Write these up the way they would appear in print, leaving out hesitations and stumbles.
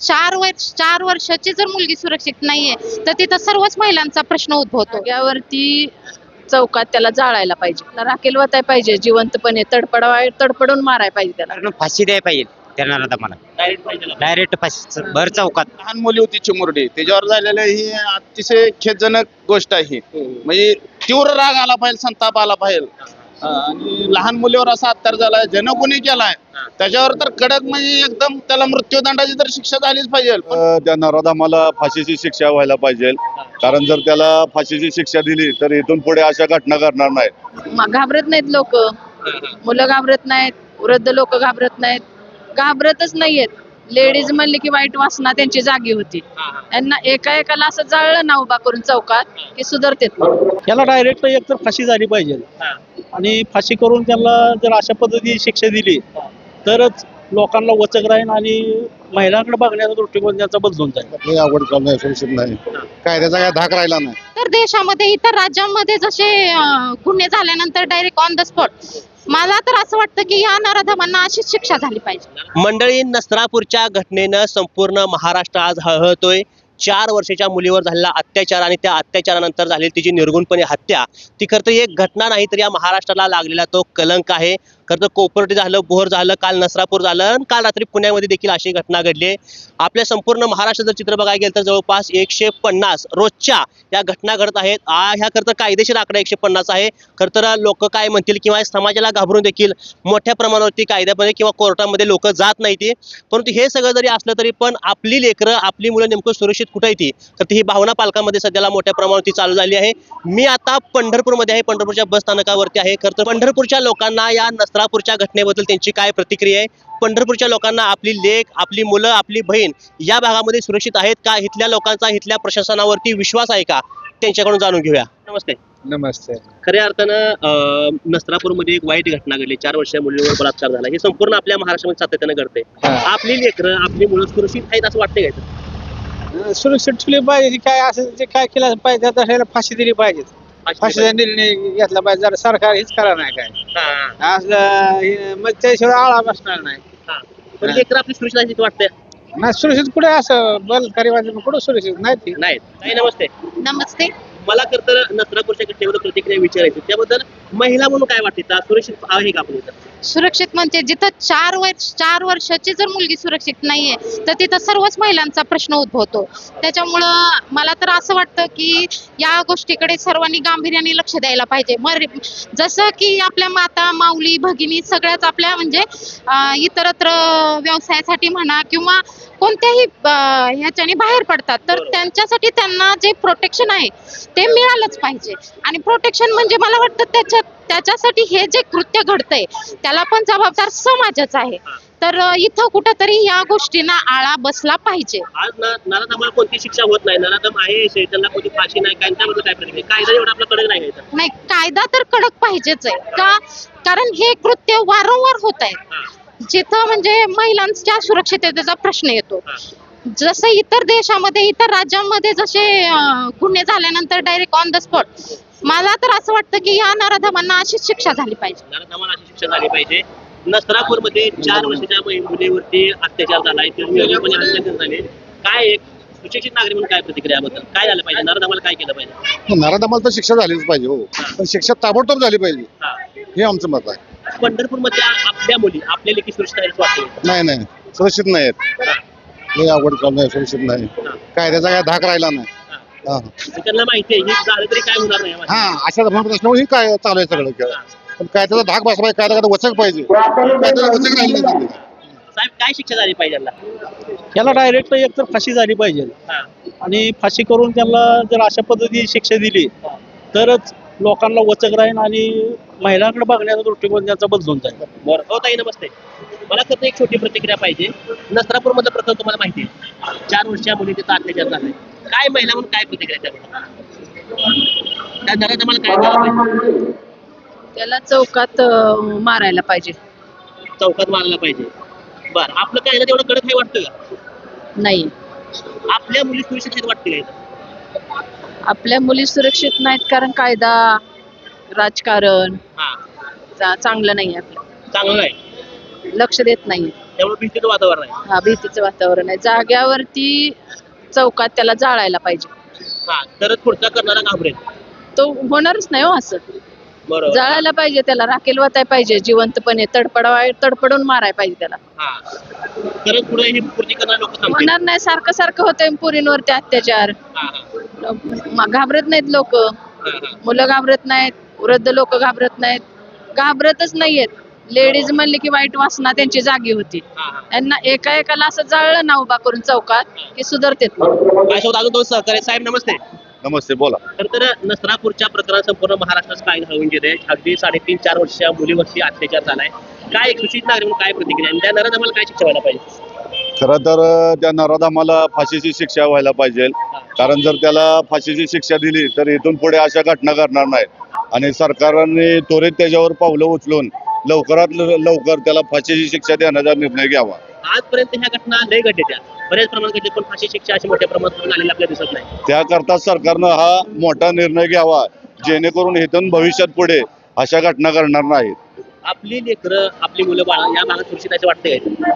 4 वर्षाची जर मुलगी सुरक्षित नाहीये तर तिथं सर्वच महिलांचा प्रश्न उद्भवतो. जाग्यावरती चौकात त्याला जाळायला पाहिजे, त्याला राखेल वताय पाहिजे, जिवंतपणे तडपडून मारायला पाहिजे त्याला. कारण फाशी द्यायला पाहिजे त्यांना मला डायरेक्ट फाशी भर चौकात. लहान मुली होती चिमुरडी, त्याच्यावर झालेलं ही अतिशय खेदजनक गोष्ट आहे. म्हणजे तीव्र राग आला पाहिजे, संताप आला पाहिजे. आणि लहान मुलीवर असा अत्याचार झालाय, ज्यानं कोणी केलाय त्याच्यावर तर कडक म्हणजे एकदम त्याला मृत्यूदंडाची तर शिक्षा झालीच पाहिजे. त्या नराधमाला फाशीची शिक्षा व्हायला पाहिजे. कारण जर त्याला फाशीची शिक्षा दिली तर इथून पुढे अशा घटना घडणार नाहीत. घाबरत नाहीत लोक, मुलं घाबरत नाहीत, वृद्ध लोक घाबरत नाहीत, घाबरतच नाहीयेत. लेडीज म्हणले की वाईट वासना त्यांची जागी होती. त्यांना एकाला असं जाळलं ना उभा करून चौकात की सुधारतेत. त्याला डायरेक्ट एक तर फाशी झाली पाहिजे आणि फाशी करून त्याला जर अशा पद्धतीने शिक्षा दिली तरच लोकांना वचक राहील आणि महिलांकडे बघण्याचा दृष्टिकोन त्यांचा बदलून जाईल. अवघड काम नाही, सुरक्षित नाही, कायद्याचा काय धाक राहिला नाही. तर देशामध्ये इतर राज्यांमध्ये जसे गुन्हे झाल्यानंतर डायरेक्ट ऑन द स्पॉट, मला तर असं वाटतं की या नराधमांना अशीच शिक्षा झाली पाहिजे. मंडळी, नसरापूरच्या घटनेनं संपूर्ण महाराष्ट्र आज हळहळतोय. 4 वर्षाच्या मुलीवर झालेला अत्याचार आणि त्या अत्याचारानंतर झालेली तिची निर्गुणपणे हत्या, ती खरं तर एक घटना नाही तर या महाराष्ट्राला लागलेला तो कलंक आहे. खरं तर कोपर्डी झालं, बोर झालं, काल नसरापूर झालं आणि काल रात्री पुण्यामध्ये देखील अशी घटना घडली. आपल्या संपूर्ण महाराष्ट्रात जर चित्र बघायला गेलं तर जवळपास 150 रोजच्या या घटना घडत आहेत. ह्या खरं तर कायदेशीर आकडा 150 आहे. खरं तर लोक काय म्हणतील किंवा समाजाला घाबरून देखील मोठ्या प्रमाणावरती कायद्यामध्ये किंवा कोर्टामध्ये लोक जात नाहीत. परंतु हे सगळं जरी असलं तरी पण आपली लेकरं, आपली मुलं नेमकं सुरक्षित कुठे येते तर ही भावना पालकांमध्ये सध्याला मोठ्या प्रमाणावरती चालू झाली आहे. मी आता पंढरपूरमध्ये आहे, पंढरपूरच्या बस स्थानकावरती आहे. खरं तर पंढरपूरच्या लोकांना या नसरापूरच्या घटनेबद्दल त्यांची काय प्रतिक्रिया आहे, पंढरपूरच्या लोकांना आपली लेक, आपली मुलं, आपली बहीण या भागामध्ये सुरक्षित आहेत का, इथल्या लोकांचा इथल्या प्रशासनावरती विश्वास आहे का, त्यांच्याकडून जाणून घेऊया. नमस्ते. नमस्ते. खऱ्या अर्थानं नसरापूरमध्ये एक वाईट घटना घडली. 4 वर्षाच्या मुलीवर बलात्कार झाला. हे संपूर्ण आपल्या महाराष्ट्रामध्ये सातत्यानं घडते. आपली लेकरं, आपली मुलं सुरक्षित आहेत असं वाटतंय का? सुरक्षित ठेवली पाहिजे. काय असं जे काय केलं पाहिजे त्याला फाशी दिली पाहिजे. फाशीचा निर्णय घेतला पाहिजे. जरा सरकार हेच करा नाही काय असलं मग त्याशिवाय आळा बसणार नाही. पण लेकरं आपली सुरक्षित आहेत वाटतंय. नाही सुरक्षित कुठे असं बलकारी कुठं सुरक्षित नाही. नाही. नमस्ते. नमस्ते. मला खरं तर नसरापूरच्या घटनेबद्दल प्रतिक्रिया विचारायची, त्याबद्दल महिला म्हणून काय वाटते, सुरक्षित आहे का आपण इथं? सुरक्षित म्हणजे जिथं 4 वर्षाची जर मुलगी सुरक्षित नाहीये तर तिथं सर्वच महिलांचा प्रश्न उद्भवतो. त्याच्यामुळं मला तर असं वाटतं की या गोष्टीकडे सर्वांनी गांभीर्याने लक्ष द्यायला पाहिजे. जसं की आपल्या माता, माऊली, भगिनी सगळ्याच आपल्या म्हणजे इतरत्र व्यवसायासाठी म्हणा किंवा कोणत्याही ह्याच्याने बाहेर पडतात तर त्यांच्यासाठी त्यांना जे प्रोटेक्शन आहे ते मिळालंच पाहिजे. आणि प्रोटेक्शन म्हणजे मला वाटतं त्याच्यासाठी हे जे कृत्य घडतंय त्याला पण जबाबदार समाजच आहे. तर इथं कुठंतरी या गोष्टींना आळा बसला पाहिजे. आज नराधमाला कोणती शिक्षा होत नाही, नराधम आहे त्यांना कोणती फाशी नाही, त्याबद्दल काय प्रतिक्रिया? कायदा एवढा आपला कडक नाही का? नाही, कायदा तर कडक पाहिजेच आहे का, कारण हे कृत्य वारंवार होत आहे जिथं म्हणजे महिलांच्या सुरक्षिततेचा प्रश्न येतो. जसं इतर देशामध्ये, इतर राज्यांमध्ये जसे गुन्हे झाल्यानंतर डायरेक्ट ऑन द स्पॉट, मला तर असं वाटतं की या नराधमांना अशीच शिक्षा झाली पाहिजे. नराधमाला अशी शिक्षा झाली पाहिजे. नसरापूरमध्ये 4 वर्षाच्या मुलीवरती अत्याचार झालाय, अत्याचार झाले. काय एक सुशिक्षित नागरिक म्हणून काय प्रतिक्रिया याबद्दल काय झालं पाहिजे, नराधमाला काय केलं पाहिजे? नराधमाला तर शिक्षा झालीच पाहिजे. हो, पण शिक्षा ताबडतोब झाली पाहिजे हे आमचं मत आहे. पंढरपूरमध्ये आपल्या मुली, आपल्या लेकी सुरक्षित आहेत वाटतं? नाही, सुरक्षित नाहीत. अवघड काम नाही, सुरक्षित नाही, कायद्याचा काय धाक राहिला नाही. त्यांना माहिती आहे हे झालं तरी काय होणार नाही. अशा प्रश्नावर काय चालू आहे सगळं खेळ. पण कायद्याचा धाक बसला पाहिजे, कायद्याकडे वचक पाहिजे, कायद्याला वचक राहिलं नाही. साहेब, काय शिक्षा झाली पाहिजे त्याला डायरेक्ट एक तर फाशी झाली पाहिजे आणि फाशी करून त्याला जर अशा पद्धतीने शिक्षा दिली तरच लोकांना वचक राहील आणि महिलांकडे बघण्याचा दृष्टिकोन त्यांचा बदलून जाईल. बरं. हो ताई, नमस्ते. मला खरं एक छोटी प्रतिक्रिया पाहिजे. नसरापूर मधलं प्रकरण तुम्हाला माहिती आहे, 4 वर्षाच्या मुली तिथं अत्याचार झालाय. काय महिला म्हणून काय प्रतिक्रिया त्या नराधमाला काय झालं पाहिजे? त्याला चौकात मारायला पाहिजे. चौकात मारायला पाहिजे. बरं, आपलं काय एवढं कडक नाही वाटतं का? नाही, आपल्या मुली सुरक्षित आहेत वाटते का? आपल्या मुली सुरक्षित नाहीत कारण कायदा, राजकारण चांगलं नाही. आपलं चांगलं नाही, लक्ष देत नाही. त्यामुळे भीतीचं वातावरण आहे. हा भीतीचं वातावरण आहे. जाग्यावरती चौकात त्याला जाळायला पाहिजे. हा तरच पुढचा करणारा घाबरेल. तो होणारच नाही हो असं. बरोबर. जाळायला पाहिजे, त्याला राखेल वाटाय पाहिजे, जिवंतपणे तडपडून माराय पाहिजे त्याला. हा तरच पुढे ही पूर्ती करणारे लोक थांबतील. होणार नाही. सारखं सारखं होतंय पुरींवरती अत्याचार. हा, हा, घाबरत नाहीत लोक. हा, हा. मुलं घाबरत नाहीत, वृद्ध लोक घाबरत नाहीत, घाबरतच नाहीयेत. लेडीज म्हणले की वाईट वासना त्यांची जागी होती. हा, हा. यांना एकाला असं जाळलं ना उभा करून चौकात की सुधारतेत. माझ्यासोबत अजून दोन सहकारी साहेब नमस्ते. नमस्ते, बोला. तर नसरापूरच्या प्रकरणात संपूर्ण महाराष्ट्रात काय घालून गेले. अगदी 3.5-4 वर्षाच्या मुलीवरती अत्याचार झालाय. काय एक सुचित नागरिक म्हणून काय प्रतिक्रिया आणि त्या नराधमाला काय शिक्षा व्हायला पाहिजे? खरं तर त्या नराधमाला फाशीची शिक्षा व्हायला पाहिजे. कारण जर त्याला फाशीची शिक्षा दिली तर इथून पुढे अशा घटना घडणार नाहीत आणि सरकारने त्वरित त्याच्यावर पावलं उचलून लवकरात लवकर त्याला फाशीची शिक्षा देण्याचा निर्णय घ्यावा. आजपर्यंत ह्या घटना लय घडल्या, बऱ्याच प्रमाणात घडल्या, पण फाशी शिक्षा अशी मोठ्या प्रमाणात झालेली आपल्याला दिसत नाही. त्याकरता सरकारनं हा मोठा निर्णय घ्यावा जेणेकरून इथून भविष्यात पुढे अशा घटना घडणार नाहीत. आपली लेकरं, आपली मुलं बाळा या भागात सुरक्षित असं वाटतंय का?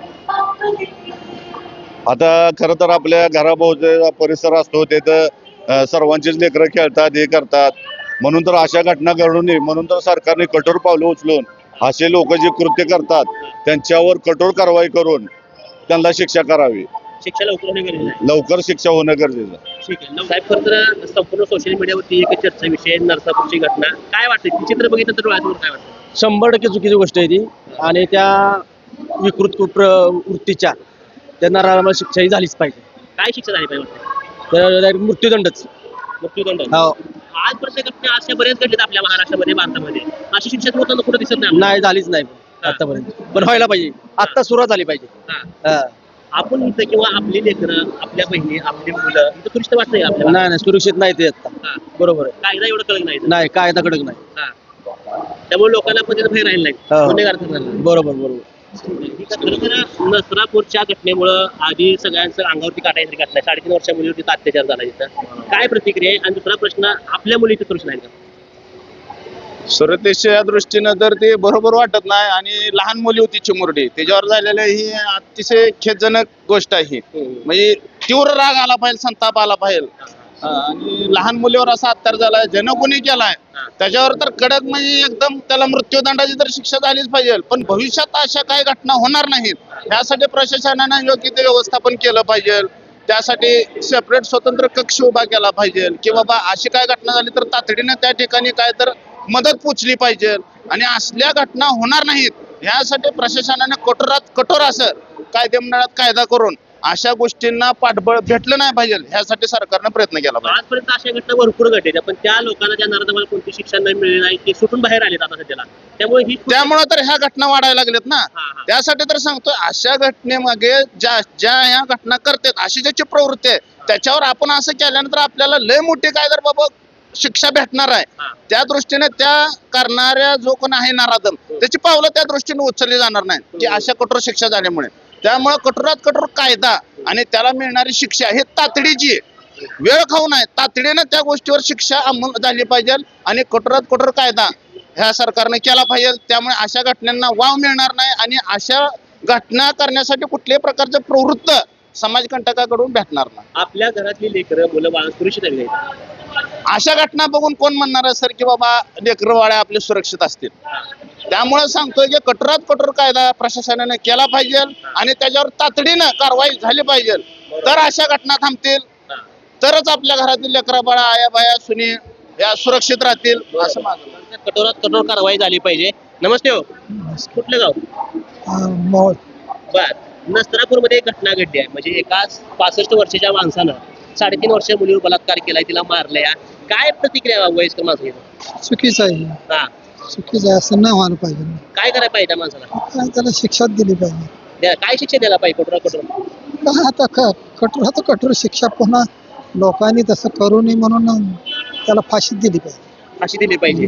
आता खरं तर आपल्या घराभोवतीचा परिसर असतो तिथं सर्वांचीच लेकरं खेळतात, हे करतात, म्हणून तर अशा घटना घडू नये म्हणून तर सरकारने कठोर पावलं उचलून असे लोक जे कृत्य करतात त्यांच्यावर कठोर कारवाई करून त्यांना शिक्षा करावी. शिक्षा लवकर होणे गरजेचं आहे. लवकर शिक्षा होणं गरजेचं आहे. ठीक आहे साहेब. खरं तर संपूर्ण सोशल मीडियावरती एक चर्चा विषय नरसापूरची घटना. काय वाटतं ती चित्र बघितलं तर डोळ्यासमोर काय वाटतं? 100% चुकीची गोष्ट आहे ती. आणि त्या विकृत वृत्तीच्या त्या नराला शिक्षा ही झालीच पाहिजे. काय शिक्षा झाली पाहिजे वाटतं? तर direct मृत्यूदंडच. मृत्यूदंड. हो. आजपर्यंत घटना अशा बऱ्याच घडल्यात आपल्या महाराष्ट्रामध्ये, भारतामध्ये. अशी शिक्षा होताना कुठं दिसत नाही आपल्याला. नाही झालीच नाही आतापर्यंत, पण व्हायला पाहिजे. आता सुरुवात झाली पाहिजे. हा. हा. आपण इथं किंवा आपली लेकरं, आपल्या बहिणी, आपली मुलं इथं सुरक्षित वाटत नाही आपल्याला. नाही सुरक्षित नाही ते आता. हा. बरोबर आहे. कायदा एवढं कळत नाही इथं. नाही कायदा कडक नाही. हा. त्यामुळे लोकांना पण तिथं भय राहिला नाही. हो. गुन्हेगार ठरला नाही. बरोबर. खरं तर नसरापूरच्या घटनेमुळं आधी सगळ्यांचं अंगावरती काटायची घटना आहे. 3.5 वर्षाच्या मुलीवरती अत्याचार झाला तिथं. काय प्रतिक्रिया आहे? आणि दुसरा प्रश्न, आपल्या मुलीची सुरक्षा नाही का? सुरक्षेच्या दृष्टीनं तर ते बरोबर वाटत नाही आणि लहान मुली होती चिमुरडी त्याच्यावर झालेलं ही अतिशय खेदजनक गोष्ट आहे. म्हणजे तीव्र राग आला पाहिजे, संताप आला पाहिजे. आणि लहान मुलीवर असा अत्याचार झालाय, ज्यानं कोणी केलाय त्याच्यावर तर कडक म्हणजे एकदम त्याला मृत्यूदंडाची तर शिक्षा झालीच पाहिजे. पण भविष्यात अशा काही घटना होणार नाहीत यासाठी प्रशासनानं योग्य ते व्यवस्थापन केलं पाहिजे. त्यासाठी सेपरेट स्वतंत्र कक्ष उभा केला पाहिजे की बाबा अशी काय घटना झाली तर तातडीने त्या ठिकाणी काय तर मदत पोचली पाहिजे आणि असल्या घटना होणार नाहीत यासाठी प्रशासनाने कठोरात कठोर असं कायदेमंडळात कायदा करून अशा गोष्टींना पाठबळ भेटलं नाही पाहिजे यासाठी सरकारनं प्रयत्न केला पाहिजे. आजपर्यंत अशा घटना भरपूर घडल्या, पण त्या लोकांना, त्या नराधमाला कोणती शिक्षा नाही मिळली नाही, ते सुटून बाहेर आलेत आता सध्याला. त्यामुळे तर ह्या घटना वाढायला लागल्यात ना. हा, हा. त्यासाठी तर सांगतोय अशा घटनेमागे ज्या ह्या घटना करतात अशी ज्याची प्रवृत्ती आहे त्याच्यावर आपण असं केल्यानंतर आपल्याला लय मोठी काय तर बाबा शिक्षा भेटणार आहे. हा. त्या दृष्टीने त्या करणाऱ्या जो कोण आहे नराधम त्याची पावलं त्या दृष्टीने उचलली जाणार नाही की अशा कठोर शिक्षा झाल्यामुळे. त्यामुळे कठोरात कठोर कायदा आणि त्याला मिळणारी शिक्षा हे तातडीची आहे, वेळ खाऊ नये. तातडीने त्या गोष्टीवर शिक्षा अंमल झाली पाहिजे आणि कठोरात कठोर कायदा ह्या सरकारने केला पाहिजे. त्यामुळे अशा घटनांना वाव मिळणार नाही आणि अशा घटना करण्यासाठी कुठल्याही प्रकारचं प्रवृत्त समाजकंटकाकडून भेटणार नाही. आपल्या घरातली लेकरं, मुलं बाळ सुरक्षित आहे का? अशा घटना बघून कोण म्हणणार आहे सर की बाबा लेकरवाड्या आपले सुरक्षित असतील. त्यामुळे सांगतोय की कठोरात कठोर कायदा प्रशासनाने केला पाहिजे आणि त्याच्यावर तातडीनं कारवाई झाली पाहिजे. तर अशा घटना थांबतील, तरच आपल्या घरातील लेकरा बाळा, आया बाया, सुनी या सुरक्षित राहतील असं माझं मत आहे. कठोरात कठोर कारवाई झाली पाहिजे. नमस्ते हो. कुठलं गाव? बर. नसरापूरमध्ये एक घटना घडली आहे. म्हणजे एका 65 वर्षाच्या माणसानं 3.5 वर्ष मुलीवर बलात्कार केलाय, तिला मारलंय. काय प्रतिक्रिया वयस्कर माणसं? चुकीचं आहे, हा. चुकीचं आहे, असं नाही व्हायला पाहिजे. काय करायला पाहिजे त्या माणसाला? काय त्याला शिक्षा दिली पाहिजे. काय शिक्षा द्यायला पाहिजे कठोर कठोर? काय आता कठोरात कठोर शिक्षा पुन्हा लोकांनी तसं करू नये म्हणून त्याला फाशी दिली पाहिजे. फाशी दिली पाहिजे.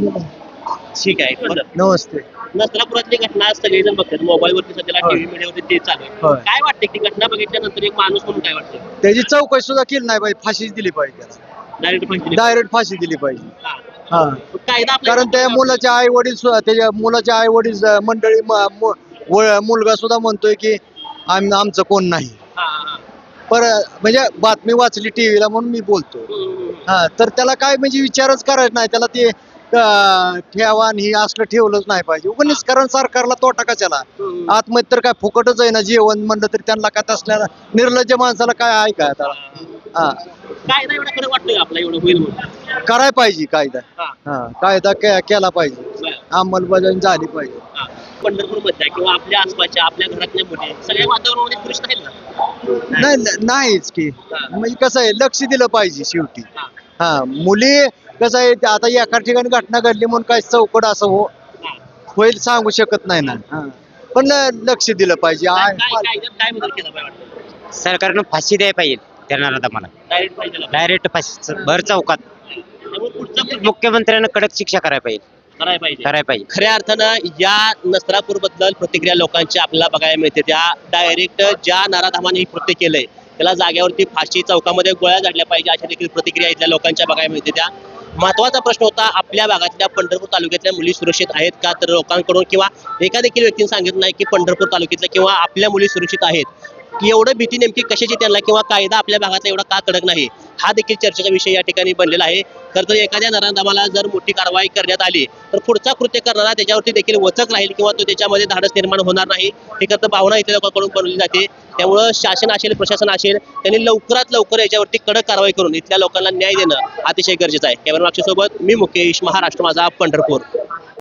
ठीक आहे. बरं. नमस्ते. नसरापुरातली घटना सगळेजण बघतात, मोबाईलवरती सध्याला, टीव्ही मीडियावरती ते चालू आहे. होय. काय वाटतं ती घटना बघितल्यानंतर एक माणूस म्हणून काय वाटतं? त्याची चौकशी सुद्धा केली नाही पाहिजे, फाशीच दिली पाहिजे त्याला. डायरेक्ट फाशी दिली. डायरेक्ट फाशी दिली पाहिजे. हा. हा. कायदा आपल्या कारण त्या मुलाच्या आई वडील त्याच्या मुलाच्या आई वडील मंडळी मुलगा सुद्धा म्हणतोय की आमचं कोण नाही पर म्हणजे बातमी वाचली टीव्हीला म्हणून मी बोलतो. हा तर त्याला काय म्हणजे विचारच करायचा नाही त्याला ते ठेवा आणि हे असलं ठेवलंच नाही पाहिजे उगणीच कारण सरकारला तोटा कशाला आतमध्ये तर काय फुकटच आहे ना जेवण म्हणलं तरी त्यांना काय तसल्या निर्लज्ज माणसाला काय आहे का त्याला हा कायदा एवढा खरं वाटतोय आपला एवढं होईल म्हणून? करायला पाहिजे कायदा हा. हा कायदा केला पाहिजे बरं. अंमलबजावणी झाली पाहिजे. पंढरपूर मध्ये किंवा आपल्या आसपासच्या आपल्या घरातल्या मुली सगळ्या वातावरणामध्ये सुरक्षित आहेत ना? नाहीच की हा. म्हणजे कसं आहे लक्ष दिलं पाहिजे शेवटी. हा. हा मुली कसं आहे ते आता एका ठिकाणी घटना घडली म्हणून काय चौकट असं होईल सांगू शकत नाही ना. हा. पण लक्ष दिलं पाहिजे काय बदल केला पाहिजे वाटतं? सरकारनं फाशी द्यायला पाहिजे त्यांना मला डायरेक्ट पाहिजे डायरेक्ट फाशी भर चौकात. त्यामुळे पुढचं मुख्यमंत्र्यांना कडक शिक्षा करायला पाहिजे करायला पाहिजे. खऱ्या अर्थानं या नसरापूर बद्दल प्रतिक्रिया लोकांची आपल्याला बघायला मिळते. त्या डायरेक्ट ज्या नराधामाने हे कृत्य केलंय त्याला जागेवरती फाशी चौकामध्ये गोळ्या झाडल्या पाहिजे अशा देखील प्रतिक्रिया इथल्या लोकांच्या बघायला मिळते. त्या महत्वाचा प्रश्न होता आपल्या भागातल्या पंढरपूर तालुक्यातल्या मुली सुरक्षित आहेत का तर लोकांकडून किंवा एका देखील व्यक्तीने सांगितलं नाही की पंढरपूर तालुक्यातल्या किंवा आपल्या मुली सुरक्षित आहेत की एवढं भीती नेमकी कशाची त्यांना किंवा कायदा आपल्या भागातला एवढा का कडक नाही हा देखील चर्चेचा विषय या ठिकाणी बनलेला आहे. खरं तर एखाद्या नराधमाला जर मोठी कारवाई करण्यात आली तर पुढचा कृत्य करणारा त्याच्यावरती देखील वचक राहील किंवा तो त्याच्यामध्ये धाडस निर्माण होणार नाही ही खरं तर भावना इथल्या लोकांकडून बनवली जाते. त्यामुळं शासन असेल प्रशासन असेल त्यांनी लवकरात लवकर याच्यावरती कडक कारवाई करून इथल्या लोकांना न्याय देणं अतिशय गरजेचं आहे. कॅमेरा सोबत मी मुकेश, महाराष्ट्र माझा, पंढरपूर.